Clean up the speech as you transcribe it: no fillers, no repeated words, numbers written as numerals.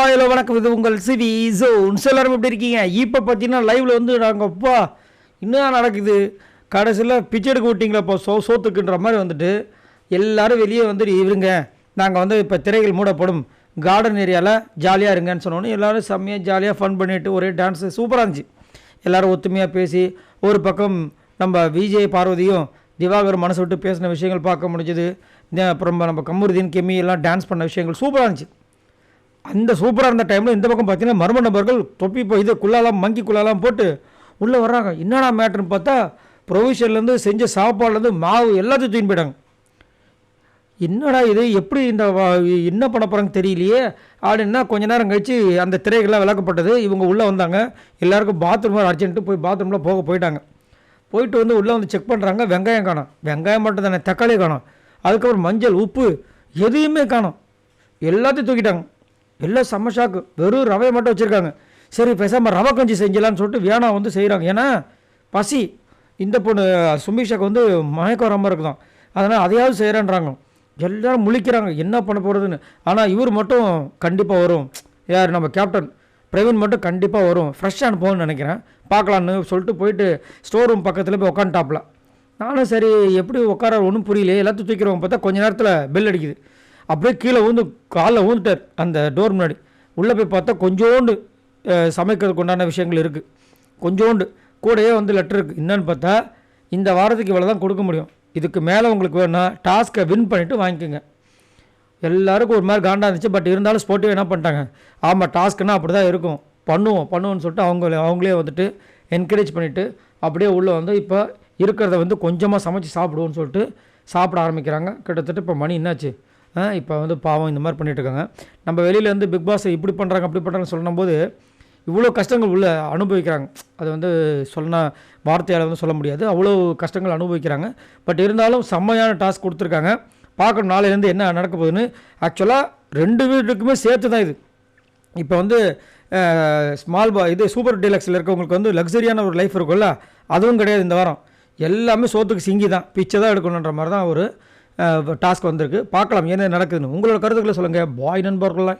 Hello வணக்கம், இது உங்கள் சிவி ஜோன். எல்லாரும் எப்படி இருக்கீங்க? இப்போ பார்த்தீங்கன்னா லைவில் வந்து நாங்கள் அப்பா இன்னும் நடக்குது, கடைசியில் பிச்சை எடுக்க விட்டிங்களா இப்போ சோத்துக்குன்ற மாதிரி வந்துட்டு எல்லோரும் வெளியே வந்துட்டு இருங்க, நாங்கள் வந்து இப்போ திரைகள் மூடப்படும், கார்டன் ஏரியாவில் ஜாலியாக இருங்கன்னு சொன்னோன்னே எல்லோரும் செம்மையாக ஜாலியாக ஃபன் பண்ணிவிட்டு ஒரே டான்ஸு சூப்பராக இருந்துச்சு. எல்லோரும் ஒத்துமையாக பேசி ஒரு பக்கம் நம்ம விஜய் பார்வதியும் திவாகர் மனசு விட்டு பேசின விஷயங்கள் பார்க்க முடிஞ்சது. அப்புறம் நம்ம கமருதீன் கெமி எல்லாம் டான்ஸ் பண்ண விஷயங்கள் சூப்பராக இருந்துச்சு. அந்த சூப்பராக இருந்த டைமில் இந்த பக்கம் பார்த்தீங்கன்னா மர்ம நபர்கள் தொப்பி இது குள்ளாலாம் மங்கி குள்ளாலாம் போட்டு உள்ளே வர்றாங்க. என்னடா மேட்ருன்னு பார்த்தா ப்ரொவிஷன்லேருந்து செஞ்ச சாப்பாடுலேருந்து மாவு எல்லாத்தையும் தூக்கி போயிட்டாங்க. என்னடா இது, எப்படி இந்த என்ன பண்ண போகிறாங்க தெரியலையே அப்படின்னா கொஞ்ச நேரம் கழிச்சு அந்த திரைகள்லாம் விளக்கப்பட்டது. இவங்க உள்ளே வந்தாங்க, எல்லாருக்கும் பாத்ரூம் அர்ஜென்ட்டு போய் பாத்ரூமில் போயிட்டாங்க. போயிட்டு வந்து உள்ளே வந்து செக் பண்ணுறாங்க, வெங்காயம் காணும், வெங்காயம் மட்டும் தானே, தக்காளி காணும், அதுக்கப்புறம் மஞ்சள் உப்பு எதையுமே காணும், எல்லாத்தையும் தூக்கிட்டாங்க. எல்லாம் செம்ம ஷாக்கு. வெறும் ரவையை மட்டும் வச்சுருக்காங்க. சரி பேசாமல் ரவை கஞ்சி செஞ்சலான்னு சொல்லிட்டு வியானா வந்து செய்கிறாங்க. ஏன்னா பசி, இந்த பொண்ணு சுமிஷாக்கு வந்து மயக்கம் வராமல் இருக்குதான், அதனால் அதையாவது செய்கிறேன்றாங்க. எல்லோரும் முழிக்கிறாங்க என்ன பண்ண போகிறதுன்னு. ஆனால் இவர் மட்டும் கண்டிப்பாக வரும், யார் நம்ம கேப்டன் பிரவீன் மட்டும் கண்டிப்பாக வரும், ஃப்ரெஷ்ஷாக அனுப்புவோம்னு நினைக்கிறேன், பார்க்கலான்னு சொல்லிட்டு போயிட்டு ஸ்டோர் ரூம் பக்கத்தில் போய் உட்காந்துட்டாப்ல. நானும் சரி எப்படி உட்கார ஒன்றும் புரியல, எல்லாத்தையும் தூக்கிறவங்க பார்த்தா கொஞ்சம் நேரத்தில் பெல் அடிக்குது. அப்படியே கீழே ஊந்து காலில் ஊந்துட்டார் அந்த டோர் முன்னாடி. உள்ளே போய் பார்த்தா கொஞ்சோண்டு சமைக்கிறதுக்கு உண்டான விஷயங்கள் இருக்குது, கொஞ்சோண்டு கூடயே வந்து லெட்டர் இருக்குது. என்னன்னு பார்த்தா இந்த வாரத்துக்கு இவ்வளோ தான் கொடுக்க முடியும், இதுக்கு மேலே உங்களுக்கு வேணும்னா டாஸ்க்கை வின் பண்ணிவிட்டு வாங்கிக்கோங்க. எல்லாருக்கும் ஒரு மாதிரி காண்டா இருந்துச்சு. பட் இருந்தாலும் ஸ்போர்ட்டிவ் என்ன பண்ணிட்டாங்க, ஆமாம் டாஸ்க்குன்னா அப்படி தான் இருக்கும், பண்ணுவோம்னு சொல்லிட்டு அவங்களே வந்துட்டு என்கரேஜ் பண்ணிவிட்டு அப்படியே உள்ளே வந்து இப்போ இருக்கிறத வந்து கொஞ்சமாக சமைச்சு சாப்பிடுவோன்னு சொல்லிட்டு சாப்பிட ஆரம்பிக்கிறாங்க. கிட்டத்தட்ட இப்போ மணி என்னாச்சு, இப்போ வந்து பாவம் இந்த மாதிரி பண்ணிகிட்ருக்காங்க. நம்ம வெளியிலேருந்து பிக் பாஸ் இப்படி பண்ணுறாங்க அப்படி பண்ணுறாங்கன்னு சொல்லும் போது இவ்வளோ கஷ்டங்கள் உள்ள அனுபவிக்கிறாங்க. அது வந்து சொன்னால் வார்த்தையால் வந்து சொல்ல முடியாது, அவ்வளோ கஷ்டங்கள் அனுபவிக்கிறாங்க. பட் இருந்தாலும் செம்மையான டாஸ்க் கொடுத்துருக்காங்க. பார்க்கணும் நாளையிலேருந்து என்ன நடக்க போகுதுன்னு. ஆக்சுவலாக 2 வீட்டுக்குமே சேர்த்து தான் இது. இப்போ வந்து இது சூப்பர் டீலக்ஸில் இருக்கவங்களுக்கு வந்து லக்ஸரியான ஒரு லைஃப் இருக்கும்ல, அதுவும் கிடையாது இந்த வாரம். எல்லாமே சோத்துக்கு சிங்கி தான், பிச்சை தான் எடுக்கணுன்ற மாதிரி தான் ஒரு டாஸ்க் வந்திருக்கு. பார்க்கலாம் என்ன நடக்குதுன்னு. உங்களோட கருத்துக்களை சொல்லுங்கள் பாய் நண்பர்களே.